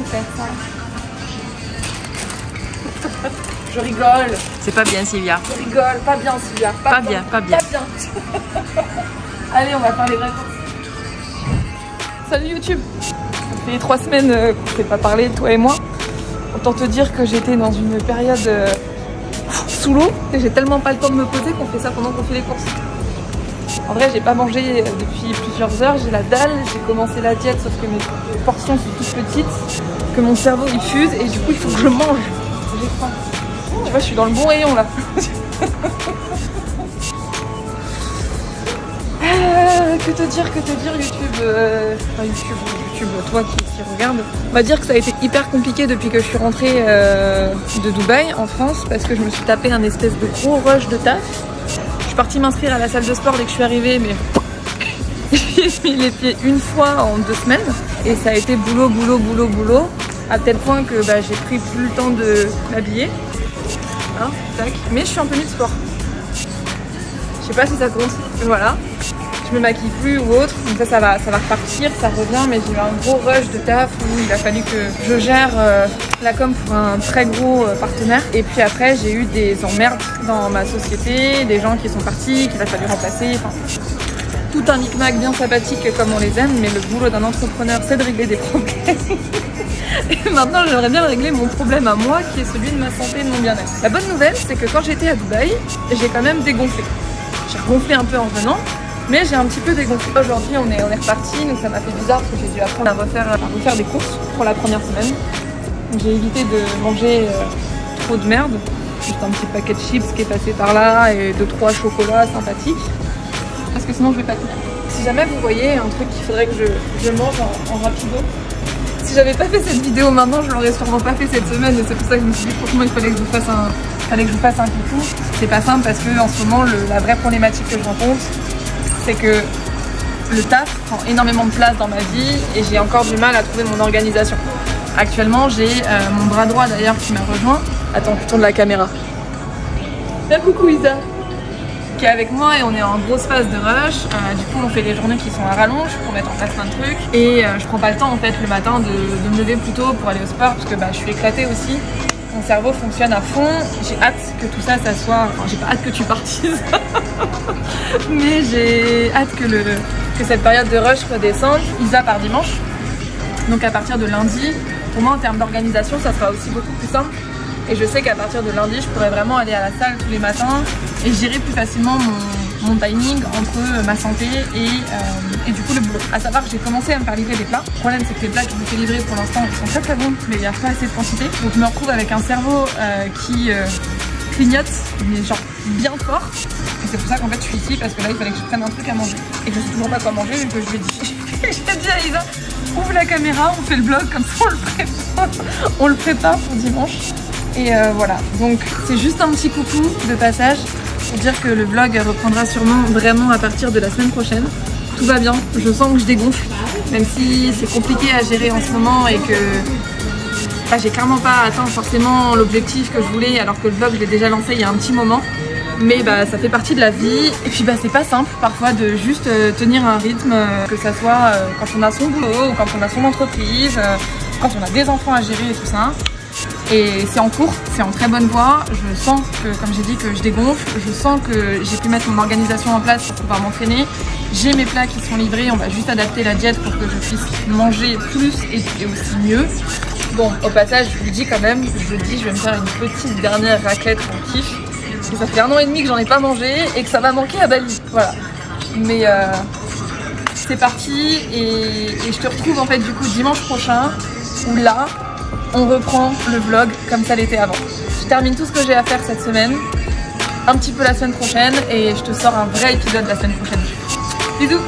le faire ça. Je rigole. C'est pas bien, Sylvia. Je rigole, pas bien, Sylvia. Pas bien. Allez, on va faire les vraies courses. Salut YouTube. Ça fait 3 semaines qu'on ne s'est pas parlé, toi et moi. Autant te dire que j'étais dans une période sous l'eau et j'ai tellement pas le temps de me poser qu'on fait ça pendant qu'on fait les courses. En vrai, j'ai pas mangé depuis plusieurs heures, j'ai la dalle, j'ai commencé la diète sauf que mes portions sont toutes petites, que mon cerveau il fuse et du coup il faut que je mange. J'ai faim. Tu vois, je suis dans le bon rayon là. Que te dire YouTube, YouTube, toi qui regarde. On va dire que ça a été hyper compliqué depuis que je suis rentrée de Dubaï en France parce que je me suis tapé un espèce de gros rush de taf. Je suis partie m'inscrire à la salle de sport dès que je suis arrivée, mais j'ai mis les pieds une fois en 2 semaines et ça a été boulot, à tel point que j'ai pris plus le temps de m'habiller. Hein, tac. Mais je suis en tenue de sport. Je sais pas si ça compte, voilà. Je me maquille plus ou autre, donc ça va repartir, ça revient, mais j'ai eu un gros rush de taf où il a fallu que je gère la com pour un très gros partenaire. Et puis après j'ai eu des emmerdes dans ma société, des gens qui sont partis, qu'il a fallu remplacer, enfin tout un micmac bien sympathique comme on les aime, mais le boulot d'un entrepreneur c'est de régler des problèmes. Et maintenant j'aimerais bien régler mon problème à moi qui est celui de ma santé et de mon bien-être. La bonne nouvelle c'est que quand j'étais à Dubaï, j'ai quand même dégonflé. J'ai gonflé un peu en venant. Mais j'ai un petit peu dégonflé. Aujourd'hui on est reparti, donc ça m'a fait bizarre parce que j'ai dû apprendre à refaire des courses pour la première semaine. J'ai évité de manger trop de merde. Juste un petit paquet de chips qui est passé par là et 2-3 chocolats sympathiques. Parce que sinon je vais pas tout. Si jamais vous voyez un truc qu'il faudrait que je mange en rapido. Si j'avais pas fait cette vidéo maintenant, je l'aurais sûrement pas fait cette semaine et c'est pour ça que je me suis dit franchement il fallait que je vous fasse un coucou. C'est pas simple parce que en ce moment la vraie problématique que je rencontre, c'est que le taf prend énormément de place dans ma vie et j'ai encore du mal à trouver mon organisation. Actuellement, j'ai mon bras droit d'ailleurs qui m'a rejoint. Attends, je tourne la caméra. Bien coucou Isa, qui est avec moi et on est en grosse phase de rush. Du coup, on fait des journées qui sont à rallonge pour mettre en place plein de trucs. Et je prends pas le temps en fait le matin de me lever plus tôt pour aller au sport parce que je suis éclatée aussi. Mon cerveau fonctionne à fond, j'ai hâte que tout ça soit... Enfin, j'ai pas hâte que tu partises, mais j'ai hâte que cette période de rush redescende. Isa part dimanche, donc à partir de lundi, pour moi en termes d'organisation, ça sera aussi beaucoup plus simple. Et je sais qu'à partir de lundi, je pourrai vraiment aller à la salle tous les matins et gérer plus facilement mon timing entre ma santé et du coup le boulot. À savoir que j'ai commencé à me faire livrer des plats. Le problème c'est que les plats que je me fais livrer pour l'instant ils sont très bons mais il n'y a pas assez de quantité. Donc je me retrouve avec un cerveau qui clignote mais genre bien fort. Et c'est pour ça qu'en fait je suis ici parce que là il fallait que je prenne un truc à manger. Et je sais toujours pas quoi manger vu que je lui ai dit. J'ai dit à Isa, ouvre la caméra, on fait le vlog comme ça on le prépare pour dimanche. Et voilà, donc c'est juste un petit coucou de passage pour dire que le vlog reprendra sûrement vraiment à partir de la semaine prochaine. Tout va bien, je sens que je dégonfle, même si c'est compliqué à gérer en ce moment et que j'ai clairement pas atteint forcément l'objectif que je voulais alors que le vlog je l'ai déjà lancé il y a un petit moment. Mais ça fait partie de la vie et puis c'est pas simple parfois de juste tenir un rythme, que ça soit quand on a son boulot ou quand on a son entreprise, quand on a des enfants à gérer et tout ça. Et c'est en cours, c'est en très bonne voie. Je sens que, comme j'ai dit, que je dégonfle. Je sens que j'ai pu mettre mon organisation en place pour pouvoir m'entraîner. J'ai mes plats qui sont livrés. On va juste adapter la diète pour que je puisse manger plus et aussi mieux. Bon, au passage, je vous dis quand même, jeudi, je vais me faire une petite dernière raclette pour kiff. Parce que ça fait 1 an et demi que j'en ai pas mangé et que ça va manquer à Bali. Voilà. Mais c'est parti et je te retrouve en fait du coup dimanche prochain où là, on reprend le vlog comme ça l'était avant. Je termine tout ce que j'ai à faire cette semaine, un petit peu la semaine prochaine et je te sors un vrai épisode la semaine prochaine. Bisous!